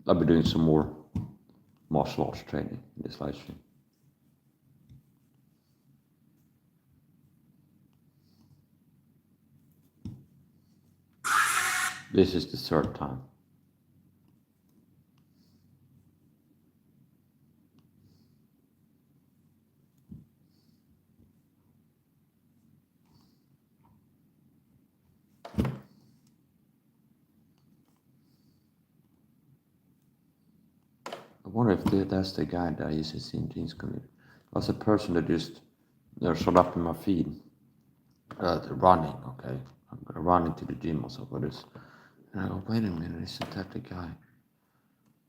I'll be doing some more martial arts training in this live stream. This is the third time. I wonder if that's the guy that I used to see in Jeans community. That's a person that just showed up in my feed, running. Okay, I'm gonna run into the gym or something like this. And I go, wait a minute, isn't that the guy?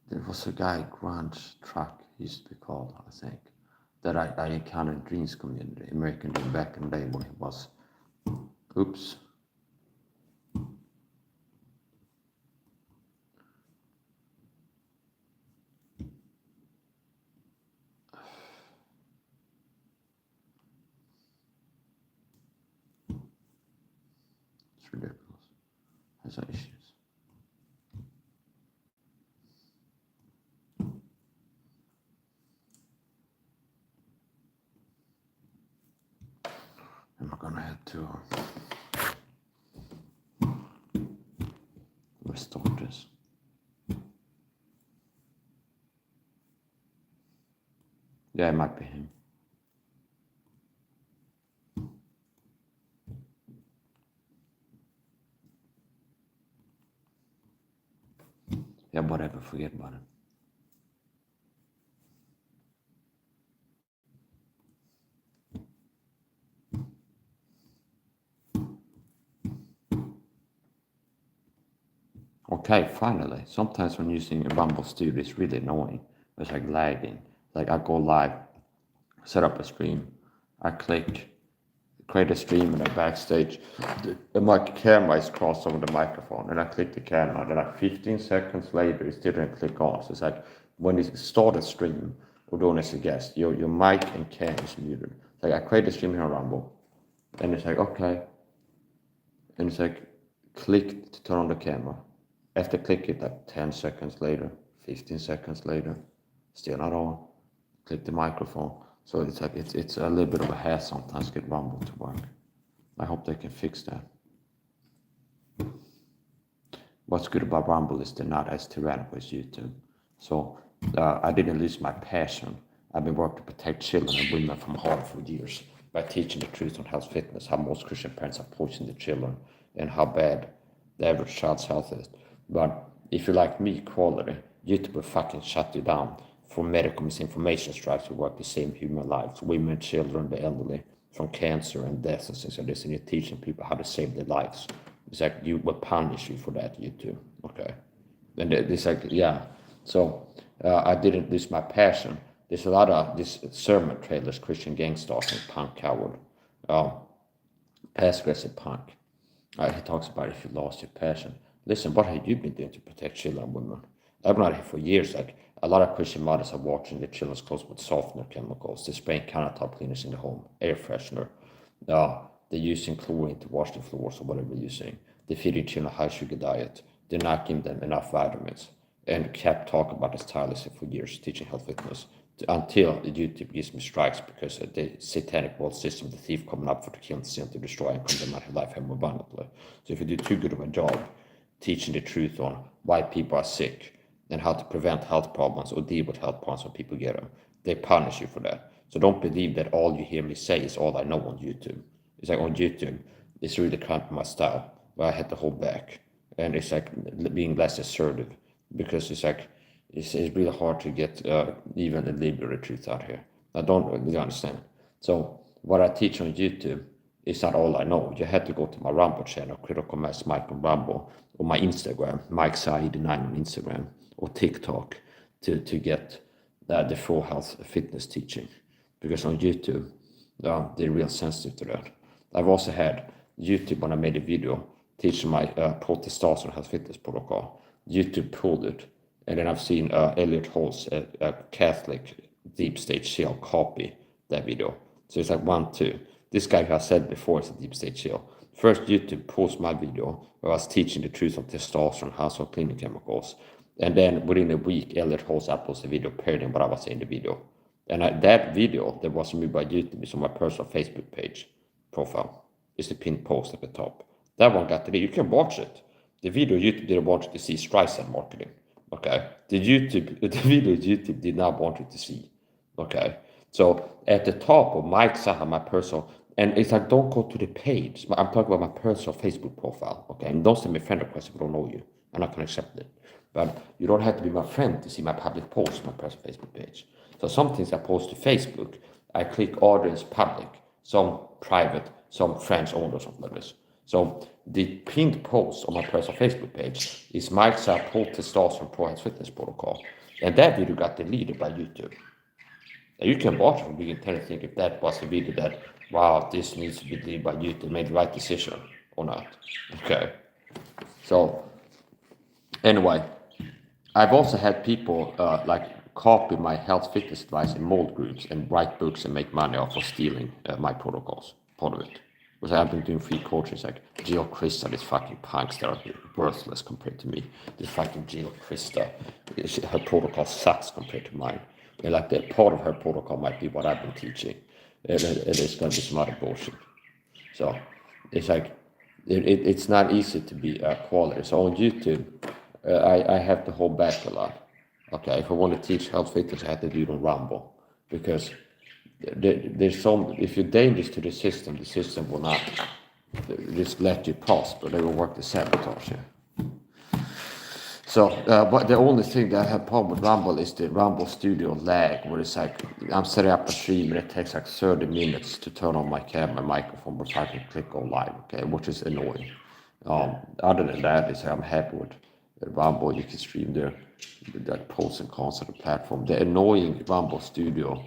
There was a guy, Grunge Truck, he used to be called, I think, that I encountered in Dreams community, American Dream, back in the day when he was, oops. It's ridiculous. Has issues. Am I gonna have to restore this? Yeah, it might be him. Yeah, whatever, forget about it. Okay, finally. Sometimes when using a Rumble Studio, it's really annoying. It's like lagging. Like I go live, set up a stream, I click create a stream and then backstage my camera is crossed over the microphone and I click the camera, then like 15 seconds later it still didn't click on. So it's like when you start a stream or doing as a guest, your mic and cam is muted. Like I create a stream here on Rumble and it's like okay. And it's like click to turn on the camera. After click it like 10 seconds later, 15 seconds later, still not on. Click the microphone. So it's like it's a little bit of a hassle sometimes to get Rumble to work. I hope they can fix that. What's good about Rumble is they're not as tyrannical as YouTube. So I didn't lose my passion. I've been working to protect children and women from harm for years by teaching the truth on health fitness, how most Christian parents are poisoning their children, and how bad the average child's health is. But if you like me, quality, YouTube will fucking shut you down for medical misinformation strikes who work to save human lives, women, children, the elderly, from cancer and death and things like this, and you're teaching people how to save their lives. It's like you will punish you for that, YouTube. Okay. And it's like, yeah. So I didn't lose my passion. There's a lot of these sermon trailers, Christian gang stalking, punk coward, passive aggressive punk. He talks about if you lost your passion. Listen, what have you been doing to protect children and women? I've been out here for years. Like a lot of Christian mothers are watching their children's clothes with softener chemicals. They're spraying countertop cleaners in the home, air freshener. They're using chlorine to wash the floors or whatever they're using. They're feeding children a high sugar diet. They're not giving them enough vitamins. And kept talking about this tirelessly for years, teaching health fitness until YouTube gives me strikes because of the satanic world system, the thief coming up for to kill, sin, to destroy, and condemn my life more abundantly. So if you do too good of a job teaching the truth on why people are sick and how to prevent health problems or deal with health problems when people get them, they punish you for that. So don't believe that all you hear me say is all I know on YouTube. It's like on YouTube, it's really cramped my style, but I had to hold back. And it's like being less assertive because it's like, it's really hard to get even a little bit of truth out here. I don't really understand. So what I teach on YouTube is not all I know. You had to go to my Rumble channel, Critical Mass Mike on Rumble, or my Instagram, Mike SAHA89 on Instagram, or TikTok to get the full health fitness teaching. Because on YouTube, they're real sensitive to that. I've also had YouTube when I made a video teaching my pro-testosterone health fitness protocol. YouTube pulled it. And then I've seen Elliot Holt's a Catholic deep state shield copy that video. So it's like 1, 2. This guy who I said before is a deep state shield. First, YouTube pulls my video where I was teaching the truth of testosterone, household cleaning chemicals. And then within a week, Elliot Holmes uploads a video parodying what I was saying in the video. And that video that was made by YouTube is on my personal Facebook page profile. It's the pinned post at the top. That one got the video. You can watch it. The video YouTube didn't want you to see Streisand marketing. Okay. The video YouTube did not want you to see. Okay. So at the top of Mike Saha, my personal, and it's like, don't go to the page. I'm talking about my personal Facebook profile. Okay. And don't send me a friend request if I don't know you. I'm not going to accept it. But you don't have to be my friend to see my public posts on my personal Facebook page. So some things I post to Facebook, I click audience public, some private, some friends only or something like this. So the pinned post on my personal Facebook page is Mike's Pro Testosterone Pro Health Fitness Protocol. And that video got deleted by YouTube. And you can watch it and begin to think if that was a video that, wow, this needs to be deleted by YouTube, made the right decision or not. Okay. So anyway, I've also had people copy my health fitness advice in mold groups and write books and make money off of stealing my protocols, part of it. Because I've been doing free coaching, like Jill Krista, this fucking punks that are worthless compared to me. This fucking Jill Krista, her protocol sucks compared to mine. And like that part of her protocol might be what I've been teaching. And it's going to be some other bullshit. So it's like, it's not easy to be quality. So on YouTube, I have to hold back a lot. Okay, if I want to teach health fitness, I have to do it on Rumble, because there's some. If you're dangerous to the system will not just let you prosper. They will work to sabotage you. So, but the only thing that I have problem with Rumble is the Rumble Studio lag, where it's like I'm setting up a stream and it takes like 30 minutes to turn on my camera and microphone before I can click go live. Okay, which is annoying. Other than that, I'm happy with Rumble. You can stream there. That pros and cons of the platform. The annoying Rumble Studio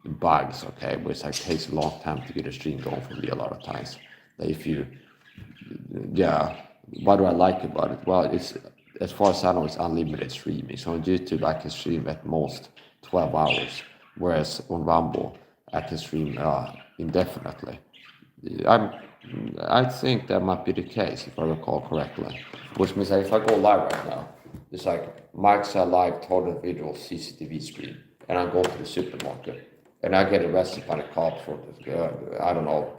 bugs, okay, where it's like takes a long time to get a stream going for me a lot of times. If you, what do I like about it? Well, it's, as far as I know, it's unlimited streaming. So on YouTube, I can stream at most 12 hours, whereas on Rumble, I can stream indefinitely. I think that might be the case, if I recall correctly. Which means that if I go live right now, it's like Mike's live total video CCTV stream, and I go to the supermarket, and I get arrested by the cops for, I don't know,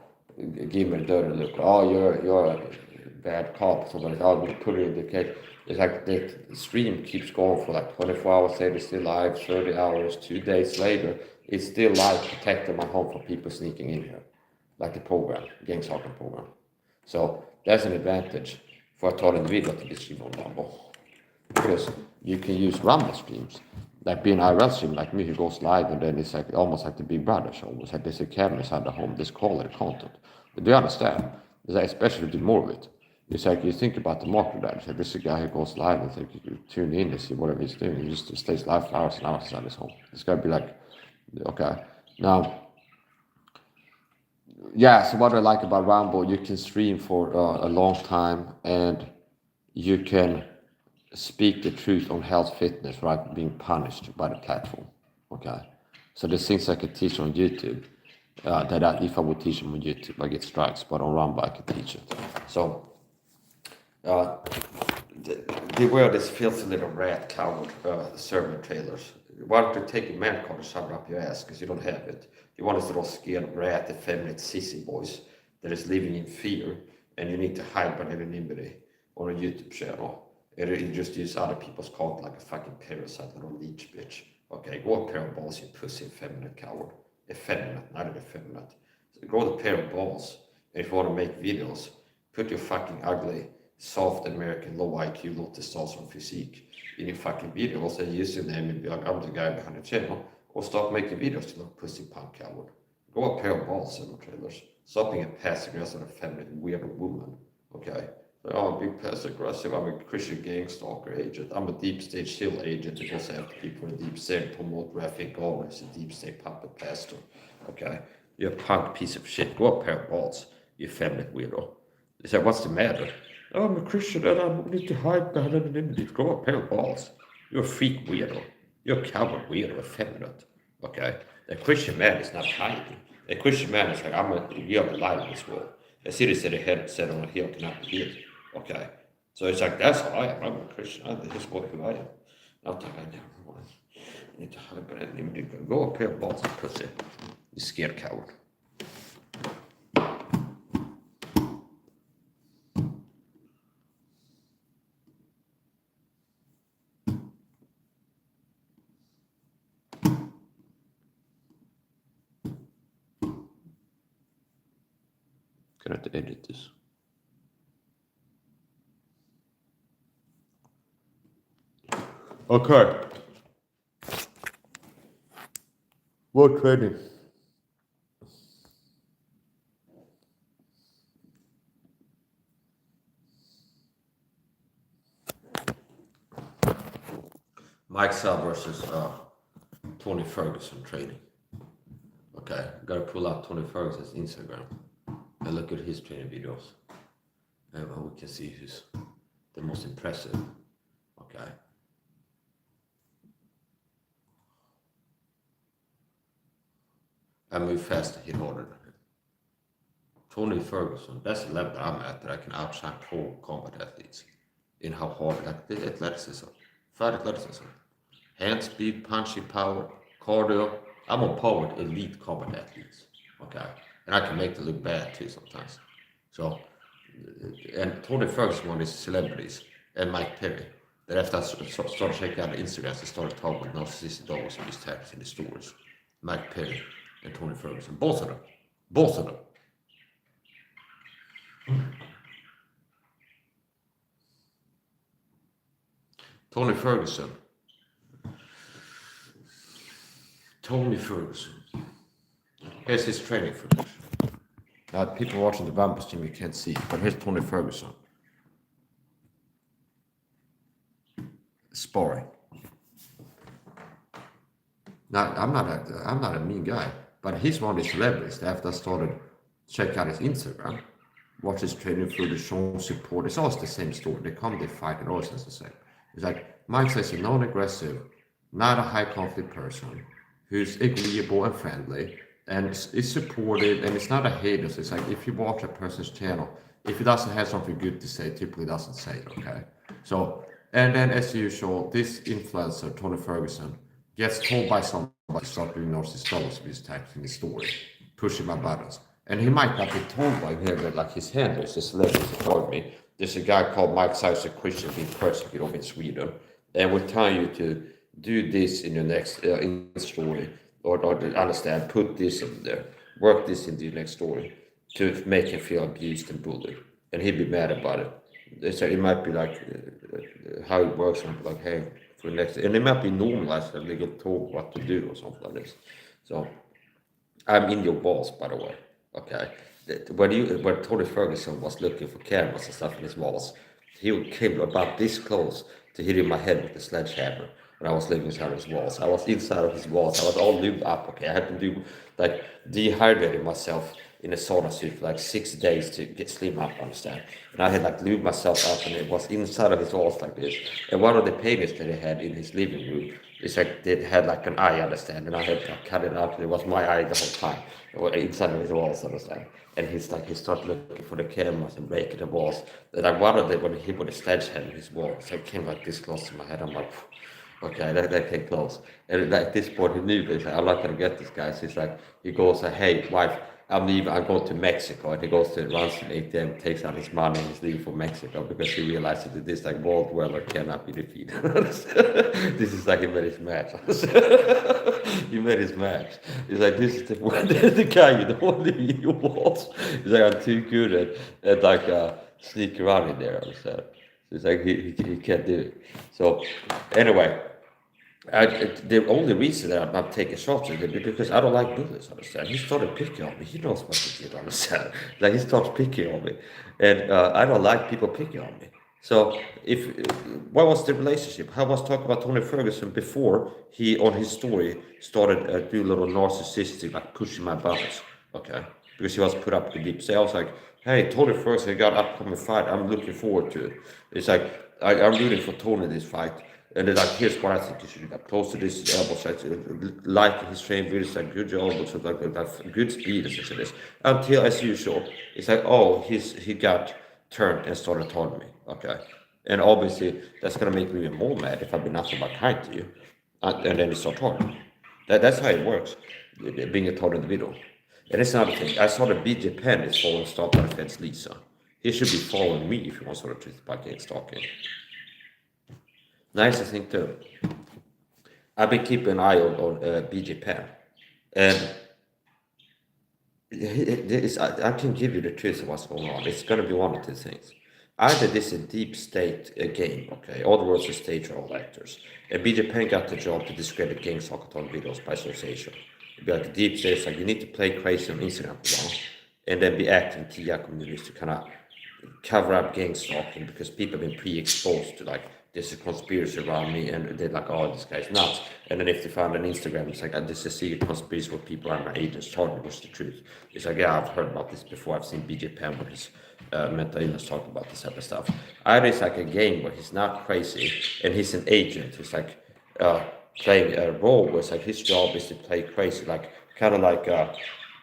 give me a dirty look. Oh, you're a bad cop. Somebody, oh, we put it in the case. It's like the stream keeps going for like 24 hours later, still live, 30 hours, 2 days later, it's still live, protecting my home from people sneaking in here, like the program, gang stalking program. So that's an advantage for a total video to be streamed on Rumble. Because you can use Rumble streams, like being IRL stream, like me, who goes live, and then it's like almost like the Big Brother show. It's like there's a camera inside the home, this quality content. But do you understand? It's like, especially if you do more of it. It's like you think about the market that. It's like this is a guy who goes live and think you tune in and see whatever he's doing. He just stays live for hours and hours inside his home. It's got to be like, okay. Now, so what I like about Rumble, you can stream for a long time, and you can speak the truth on health fitness without being punished by the platform. Okay, so there's things I could teach on YouTube that if I would teach them on YouTube, I get strikes, but on Rumble I could teach it. So they wear this filthy little rat coward server trailers. Why don't you take a man card and shove it up your ass, because you don't have it. You want this little scared rat, effeminate sissy voice that is living in fear, and you need to hide behind anonymity on a YouTube channel. You just use other people's content like a fucking parasite or a leech bitch. Okay, grow a pair of balls, you pussy, effeminate coward. Effeminate, not effeminate. So grow a pair of balls, and if you want to make videos, put your fucking ugly, soft American, low IQ, low testosterone physique in your fucking videos, and use your name and be like, I'm the guy behind the channel, or stop making videos to look pussy punk coward. Grow a pair of balls, in trailers. Stop being a passive aggressive, effeminate, weird woman. Okay. I'm a big passive aggressive, I'm a Christian gang stalker agent, I'm a deep state shield agent who goes after people in deep state, promote graphic owners, a deep state puppet pastor. Okay, you're a punk piece of shit, go up pair of balls, you feminine weirdo. They say, what's the matter? Oh, I'm a Christian and I need to hide behind anonymity. Grow a pair of balls. You're a freak weirdo. You're a coward weirdo, effeminate. Okay, a Christian man is not hiding. A Christian man is like, I'm a real alive in this world. A city said a head set on a hill cannot be hid. Okay, so it's like, that's how I am. I'm a Christian. This is what who I am. I'll take that down. I need to hide, but I need to go up here, balls and pussy. You scared coward. Gonna have to edit this. Okay. More training. Mike Sal versus Tony Ferguson training. Okay, gotta pull up Tony Ferguson's Instagram and look at his training videos. And we can see who's the most impressive. Okay. I move faster, hit harder than him. Tony Ferguson, that's the level that I'm at, that I can outshine pro combat athletes in how hard, like the athleticism, fight athleticism, hand speed, punching power, cardio. I'm on par with elite combat athletes, okay? And I can make them look bad too sometimes. So, and Tony Ferguson, one of his celebrities, and Mike Perry, that after I started checking out the Instagram, they started talking about narcissistic dogs and these tags in the stories. Mike Perry and Tony Ferguson, both of them. Tony Ferguson. Here's his training footage. Now, people watching the Vampus Gym, you can't see, but here's Tony Ferguson. Sparring. Now, I'm not a mean guy, but he's one of the celebrities that after I started check out his Instagram, watch his training footage, show support. It's always the same story. They come, they fight, and always the same. It's like Mike says, a non-aggressive, not a high conflict person who's agreeable and friendly and is supportive, and it's not a hater. So it's like if you watch a person's channel, if he doesn't have something good to say, typically doesn't say it, okay? So, and then as usual, this influencer, Tony Ferguson, gets told by somebody to start doing narcissistic abuse types in his story, pushing my buttons. And he might not be told by him, but like his handlers, the celebrities told me, there's a guy called Mike Size, a Christian being persecuted over in Sweden, and we're telling you to do this in your next story, or understand, put this in there, work this into your next story to make him feel abused and bullied, and he'd be mad about it. So it might be like how it works, and like, hey, for next, and it might be normalized that they get told what to do or something like this. So I'm in your balls, by the way. Okay, when Tony Ferguson was looking for cameras and stuff in his walls, he came about this close to hitting my head with a sledgehammer when I was living inside his walls. I was inside of his walls. I was all lubed up. Okay, I had to do like dehydrating myself in a sauna suit for like 6 days to get slim up, understand? And I had like lubed myself up, and it was inside of his walls like this. And one of the paintings that he had in his living room, it's like they had like an eye, understand? And I had to cut it out, and it was my eye the whole time. Inside of his walls, understand? And he started looking for the cameras and breaking the walls. And I wanted it when he put a sledgehammer in his wall. So it came like this close to my head. I'm like, okay, that came close. And at this point, he knew this. I'm not gonna get this guy. So he's like, he goes, hey, wife, I'm leaving. I'm going to Mexico. And he goes to runs to an ATM, takes out his money, and he's leaving for Mexico because he realizes that this like world dweller cannot be defeated. This is like he made his match. He made his match. He's like, this is the guy you don't want to leave your walls. He's like, I'm too good at like sneak around in there. So it's like he can't do it. So anyway. The only reason that I'm taking shots is because I don't like bullies, understand? He started picking on me. He knows what he did, understand? Like, he starts picking on me. And I don't like people picking on me. So, what was the relationship? I was talking about Tony Ferguson before he, on his story, started doing a little narcissistic, like pushing my buttons, okay? Because he was put up to deep. So I was like, hey, Tony Ferguson got upcoming fight. I'm looking forward to it. It's like, I'm rooting for Tony in this fight. And they're like, here's what I think you should do. Like, close to this elbow side, like his training videos, like good elbow, so like good speed, as it is. Until, as usual, it's like, oh, he got turned and started taunting me, okay? And obviously, that's going to make me even more mad if I've been nothing but kind to you. And then you start talking. That's how it works, being a total individual. And it's another thing. I saw that BJ Penn is following Stop by Defense Lisa. He should be following me if he wants to know the truth about gay stalking. Nice thing too. I've been keeping an eye on BJ Penn. And I can give you the truth of what's going on. It's going to be one of two things. Either this is a deep state game, okay? All the words are stage are all actors. And BJ Penn got the job to discredit gang soccer videos by association. It'd be like a deep state, it's like you need to play crazy on Instagram for long, and then be acting TIA communities to kind of cover up gang stalking because people have been pre-exposed to like there's a conspiracy around me and they're like, oh, this guy's nuts. And then if they found an Instagram, it's like, this is a secret conspiracy where people are my agents told me what's the truth. It's like, yeah, I've heard about this before. I've seen BJ Penn with his mental illness talk about this type of stuff. Either it's like a game where he's not crazy and he's an agent. He's like playing a role where it's like his job is to play crazy, like kind of like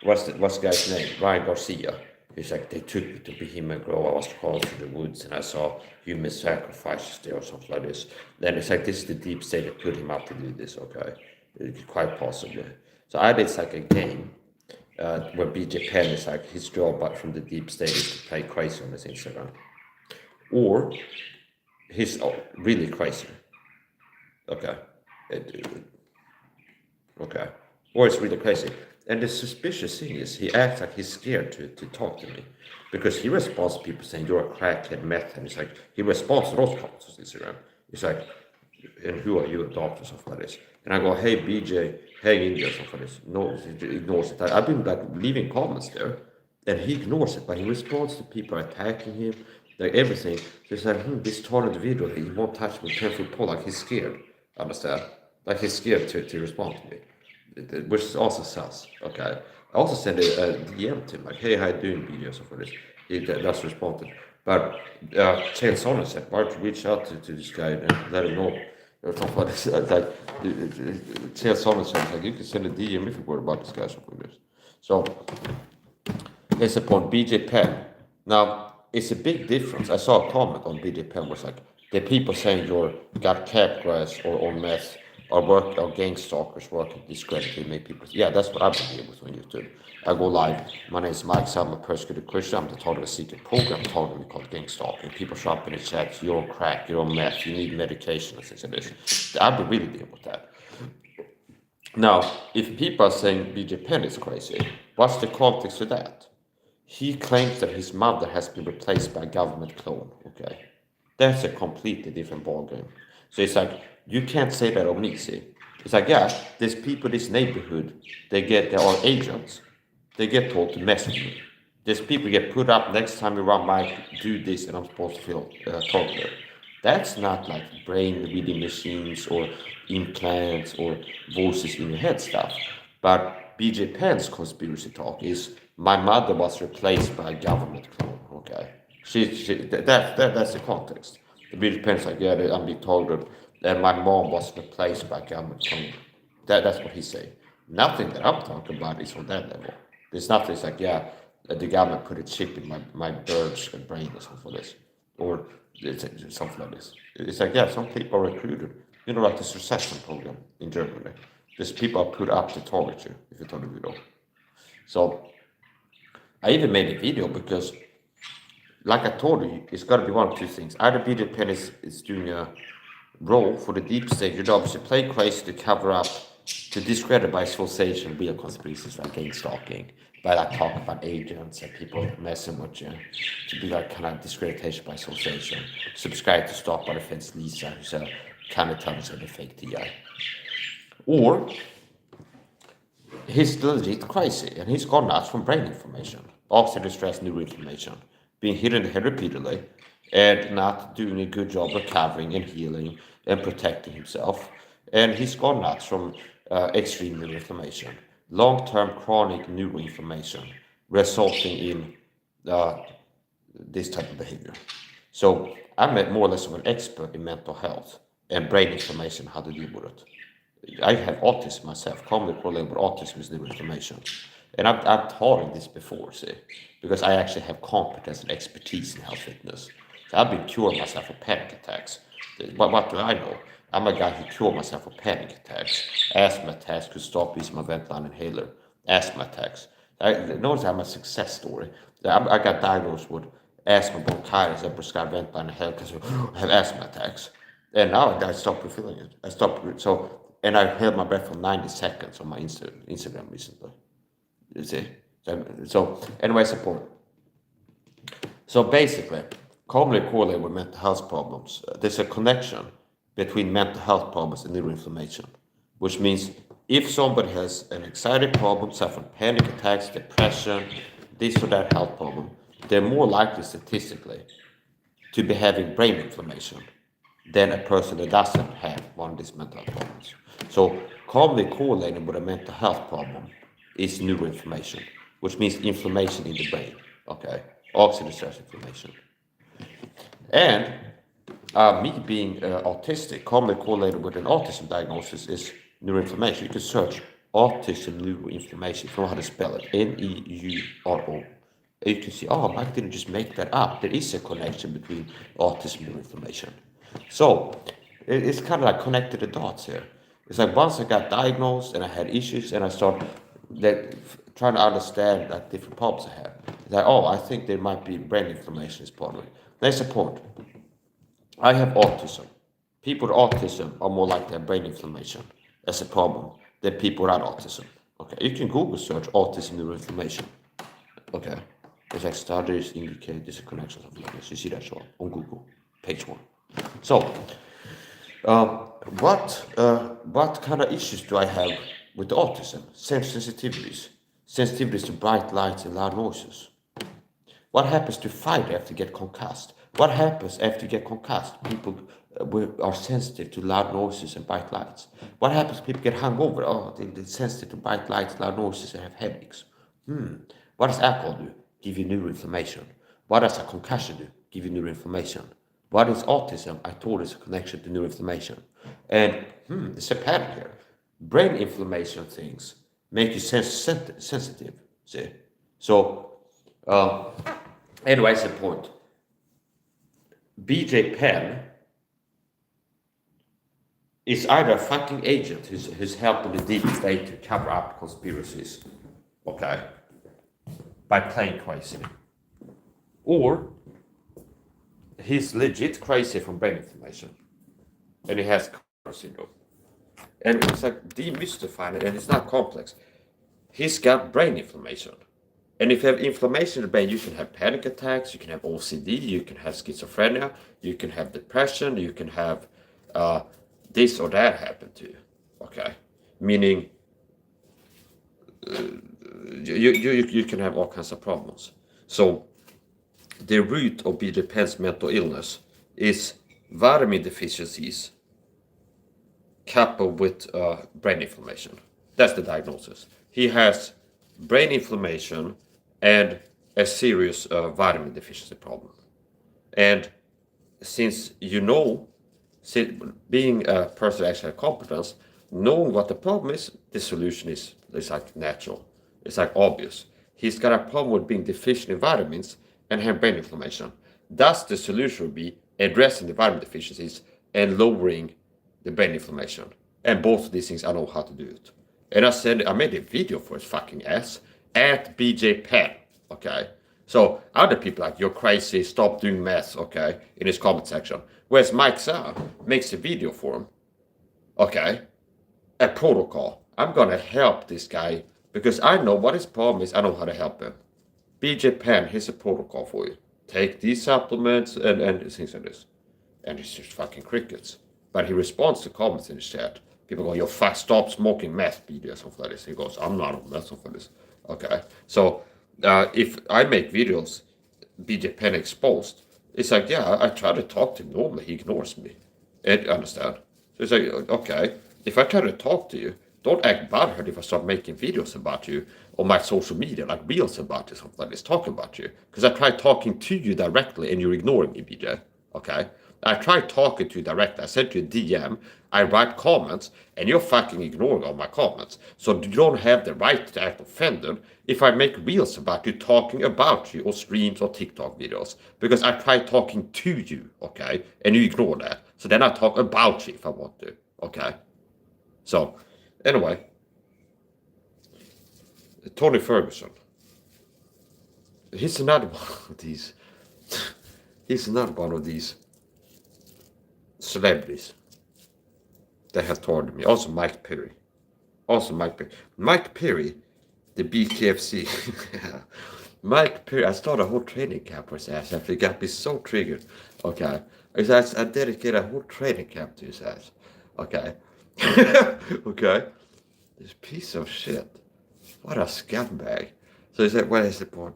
what's the guy's name? Ryan Garcia. He's like, they took me to Bohemian Grove. I was crawling through the woods and I saw human sacrifices there or something like this. Then it's like, this is the deep state that put him up to do this, okay? Quite possibly. So either it's like a game where BJ Penn is like, his job but from the deep state is to play crazy on his Instagram. Or he's really crazy. Okay. Okay. Or it's really crazy. And the suspicious thing is he acts like he's scared to talk to me because he responds to people saying you're a crackhead, meth, and it's like he responds to those comments on Instagram. He's like, and who are you, a doctor, something like this. And I go, hey BJ, hang in there, something like this. No, he ignores it. I've been like leaving comments there, and he ignores it, but he responds to people attacking him, like everything. So it's like, this torn individual, he won't touch me 10-foot pole, like he's scared. Understand? Like he's scared to respond to me. Which is also sus. Okay. I also sent a DM to him, like, hey, how you doing, BJ, so for this. He does responded. But Chael Sonnen said, why don't you reach out to this guy and let him know or something like this. Like Chael Sonnen said, like, you can send a DM if you worry about this guy, something like this. So here's the point, BJ Penn. Now, it's a big difference. I saw a comment on BJ Penn was like, the people saying you're got cap grass or meth or gang stalkers working discredited, make people. Yeah, that's what I've been dealing with on YouTube. I go live. My name is Mike. I'm a persecuted Christian. I'm the target of a secret program targeting me called gang stalking. People show up in the chat. You're on crack. You're on meth. You need medication and things like this. I've been really dealing with that. Now, if people are saying BJ Penn is crazy, what's the context of that? He claims that his mother has been replaced by a government clone. Okay, that's a completely different ballgame. So it's like, you can't say that on me, see? It's like, yeah, there's people in this neighborhood, they are agents, they get told to mess with me. There's people get put up next time you run my do this and I'm supposed to feel targeted. That's not like brain reading machines or implants or voices in your head stuff. But BJ Penn's conspiracy talk is my mother was replaced by a government clone, okay? That's the context. The BJ Penn's like, yeah, I'm being targeted. And my mom was replaced by government clone. That's what he's saying. Nothing that I'm talking about is on that level. There's nothing. It's like, yeah, the government put a chip in my bird's brain or something like this, or something like this. It's like, yeah, some people are recruited. You know, like this recession program in Germany. These people are put up to target you if you turn the video. So I even made a video because, like I told you, it's got to be one of two things. Either BJ Penn is doing a role for the deep state. Your job is to play crazy, to cover up, to discredit by association real conspiracies like gang stalking, by like talking about agents and people messing with you, to be like kind of discreditation by association. Subscribe to Stop by Defense Lisa, who's a kind of tells you the fake TI. Or he's legit crazy and he's gone nuts from brain inflammation, oxidative stress, neuroinflammation, being hit in the head repeatedly, and not doing a good job recovering and healing and protecting himself. And he's gone nuts from extreme neuroinflammation, long-term chronic neuroinflammation, resulting in this type of behavior. So I'm more or less of an expert in mental health and brain inflammation, how to deal with it. I have autism myself, commonly correlated with autism is neuroinflammation. And I've taught this before, see, because I actually have competence and expertise in health fitness. So I've been curing myself of panic attacks. What do I know? I'm a guy who cured myself of panic attacks, asthma attacks, could stop using my Ventline inhaler, asthma attacks. Notice I'm a success story. I got diagnosed with asthma bronchitis and prescribed Ventline inhaler because I have asthma attacks. And now I stopped refilling it. And I held my breath for 90 seconds on my Instagram recently. You see? So anyway, support. So basically, commonly correlated with mental health problems, there's a connection between mental health problems and neuroinflammation, which means if somebody has an anxiety problem, suffering panic attacks, depression, this or that health problem, they're more likely statistically to be having brain inflammation than a person that doesn't have one of these mental health problems. So commonly correlated with a mental health problem is neuroinflammation, which means inflammation in the brain, okay? Oxidative stress inflammation. And me being autistic, commonly correlated with an autism diagnosis is neuroinflammation. You can search autism neuroinflammation, if you know how to spell it, Neuro. You can see, oh, I didn't just make that up. There is a connection between autism and neuroinflammation. So it's kind of like connected the dots here. It's like once I got diagnosed and I had issues and I started trying to understand like different problems I have. It's like, oh, I think there might be brain inflammation is part of it. There's a point. I have autism. People with autism are more likely to have brain inflammation as a problem than people without autism. Okay, you can Google search autism neuroinflammation. Okay, there's like studies indicate there's a connection of this. You see that show on Google, page 1. So, what kind of issues do I have with autism? Sensitivities to bright lights and loud noises. What happens to fight after you get concussed? What happens after you get concussed? People are sensitive to loud noises and bright lights. What happens if people get hungover? Oh, they're sensitive to bright lights, loud noises, and have headaches. What does alcohol do? Give you neuroinflammation. What does a concussion do? Give you neuroinflammation. What is autism? I told it's a connection to neuroinflammation. And there's a pattern here. Brain inflammation things make you sensitive. See? So, anyway, it's a point. BJ Penn is either a fucking agent who's helping the deep state to cover up conspiracies, okay, by playing crazy, or he's legit crazy from brain inflammation, and he has Connor syndrome. And it's like demystifying it, and it's not complex. He's got brain inflammation. And if you have inflammation in the brain, you can have panic attacks, you can have OCD, you can have schizophrenia, you can have depression, you can have this or that happen to you. Okay, meaning you can have all kinds of problems. So the root of BJ Penn's mental illness is vitamin deficiencies coupled with brain inflammation. That's the diagnosis. He has brain inflammation and a serious vitamin deficiency problem. And since being a person that actually has competence, knowing what the problem is, the solution is like natural. It's like obvious. He's got a problem with being deficient in vitamins and have brain inflammation. Thus, the solution would be addressing the vitamin deficiencies and lowering the brain inflammation. And both of these things, I know how to do it. And I made a video for his fucking ass at BJ Penn, okay? So other people like, you're crazy, stop doing math, okay, in his comment section. Whereas Mike SAHA makes a video for him, okay, a protocol. I'm gonna help this guy because I know what his problem is, I know how to help him. BJ Penn, here's a protocol for you. Take these supplements and things like this. And it's just fucking crickets. But he responds to comments in the chat. People go, yo, stop smoking meth, BJ, or something like this. He goes, I'm not on meth, something like this. Okay, so if I make videos, BJ Penn exposed, it's like, yeah, I try to talk to him normally, he ignores me. And understand? So it's like, okay, if I try to talk to you, don't act butthurt if I start making videos about you on my social media, like reels about you, something like this, talking about you. Because I try talking to you directly and you're ignoring me, BJ. Okay? I tried talking to you directly. I sent you a DM. I write comments, and you're fucking ignoring all my comments. So you don't have the right to act offended if I make reels about you, talking about you, or streams or TikTok videos. Because I tried talking to you, okay, and you ignore that. So then I talk about you if I want to, okay. So anyway, Tony Ferguson. He's another one of these. He's another one of these celebrities that have told me. Also Mike Perry. Mike Perry, the BKFC. Mike Perry, I started a whole training camp for his ass after he got me so triggered. Okay. I dedicated a whole training camp to his ass. Okay. Okay. This piece of shit. What a scumbag. So he said, what is the point?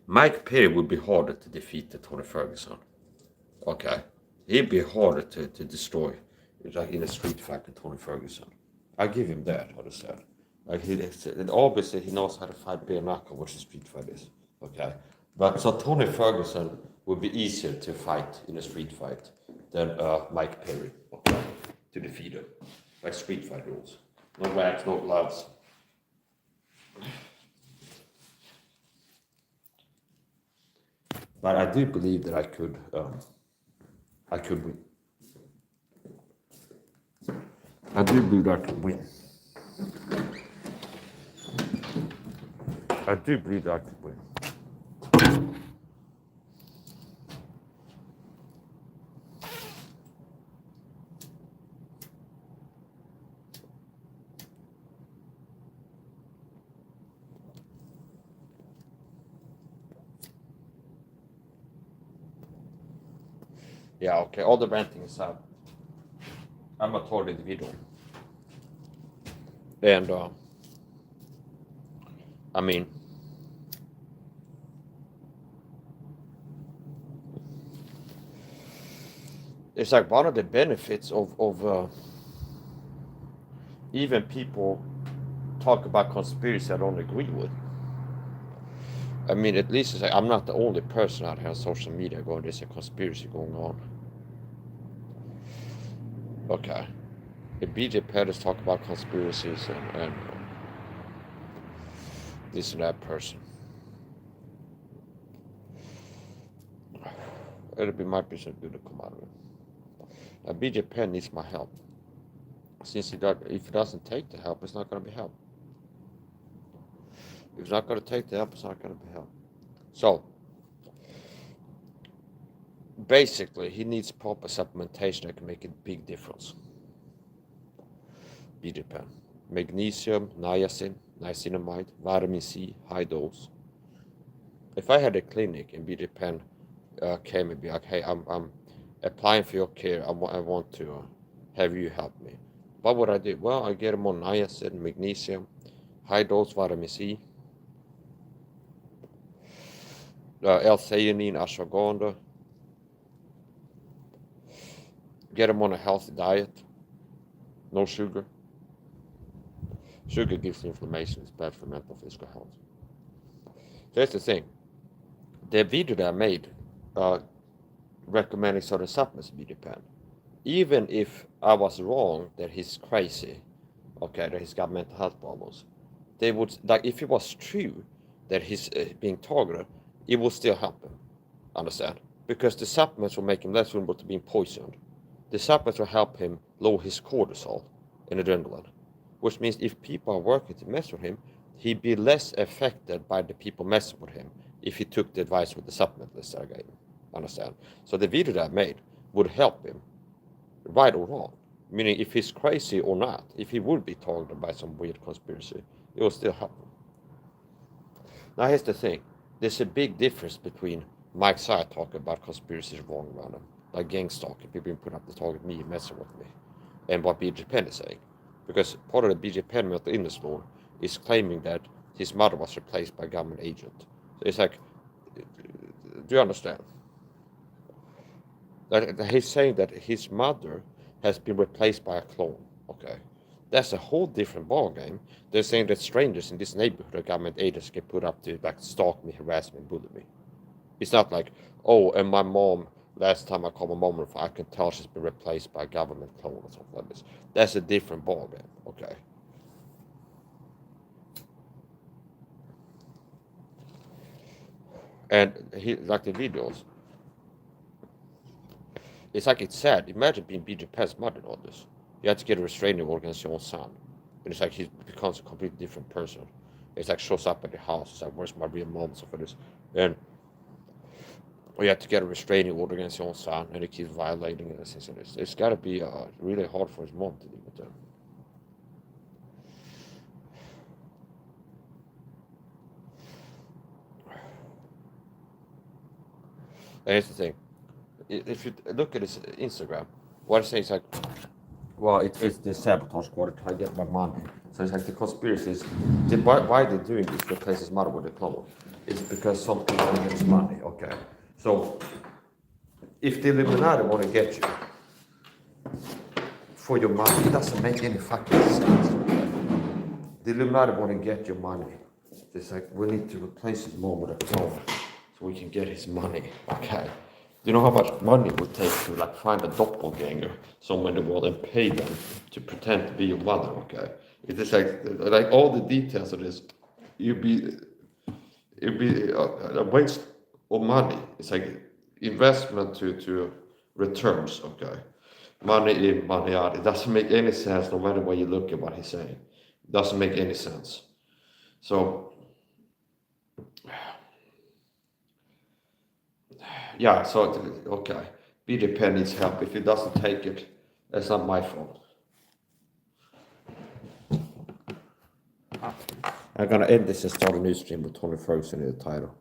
Mike Perry would be harder to defeat than Tony Ferguson. Okay. He'd be harder to destroy, like in a street fight than Tony Ferguson. I give him that, understand? Like and obviously he knows how to fight bare knuckle, which a street fight is. Okay. But so Tony Ferguson would be easier to fight in a street fight than Mike Perry, okay, to defeat him. Like street fight rules. No wax, no gloves. But I do believe that I could win. I do believe I could win. I do believe I could win. Yeah, okay, all the ranting aside, I'm a total individual. And, I mean, it's like one of the benefits of even people talk about conspiracy I don't agree with. I mean, at least it's like I'm not the only person out here on social media going, there's a conspiracy going on. Okay. If BJ Pettis talk about conspiracies and this and that person, it'll be my business to come out of it. Now, BJ Penn needs my help. Since if he doesn't take the help, it's not going to be help. If he's not going to take the help, it's not going to be help. So, basically, he needs proper supplementation that can make a big difference. BJ Penn. Magnesium, niacin, niacinamide, vitamin C, high dose. If I had a clinic and BJ Penn came and be like, hey, I'm applying for your care, I want to have you help me. What would I do? Well, I get him on niacin, magnesium, high dose vitamin C, L-theanine, ashwagandha. Get him on a healthy diet, no sugar. Sugar gives inflammation, it's bad for mental physical health. So that's the thing. The video that I made recommending certain supplements be depend. Even if I was wrong that he's crazy, okay, that he's got mental health problems, they would, like, if it was true that he's being targeted, it would still help him, understand? Because the supplements will make him less vulnerable to being poisoned. The supplements will help him lower his cortisol and adrenaline, which means if people are working to mess with him, he'd be less affected by the people messing with him if he took the advice with the supplement list that I gave him, understand? So the video that I made would help him, right or wrong, meaning if he's crazy or not, if he would be targeted by some weird conspiracy, it will still help him. Now here's the thing, there's a big difference between Mike SAHA talking about conspiracies wrong around him, like gang stalking, people being put up to target me and messing with me, and what BJ Penn is saying. Because part of the BJ Penn mental illness law is claiming that his mother was replaced by a government agent. So it's like, do you understand? That he's saying that his mother has been replaced by a clone, okay? That's a whole different ballgame. They're saying that strangers in this neighborhood or government agents get put up to like stalk me, harass me, bully me. It's not like, oh, and my mom last time I called my mom on the phone, I can tell she's been replaced by a government clone or something like this. That's a different ballgame, okay? And he, like the videos, it's like it's sad. Imagine being BJ Penn's mother and all this. You had to get a restraining order against your own son. And it's like he becomes a completely different person. It's like shows up at the house. It's like, where's my real mom? So for this. And or you have to get a restraining order against your own son, and he keeps violating it. It's got to be really hard for his mom to deal with that. And here's the thing. If you look at his Instagram, what he's saying is like, well, it's the sabotage squad trying to get my money. So it's like the conspiracy is, why they're doing this to replace his mother with a clone? It's because some people want to get his money, okay? So, if the Illuminati want to get you for your money, it doesn't make any fucking sense, okay? The Illuminati want to get your money. It's like, we need to replace his mom with a clone so we can get his money, okay? Do you know how much money it would take to like find a doppelganger somewhere in the world and pay them to pretend to be your mother? Okay, it's just like all the details of this. It'd be a waste of money. It's like investment to returns. Okay, money in, money out. It doesn't make any sense no matter where you look at what he's saying. It doesn't make any sense. So. Yeah, so, okay, BJ Penn needs help. If he doesn't take it, that's not my fault. I'm gonna end this and start a new stream with Tony Ferguson in the title.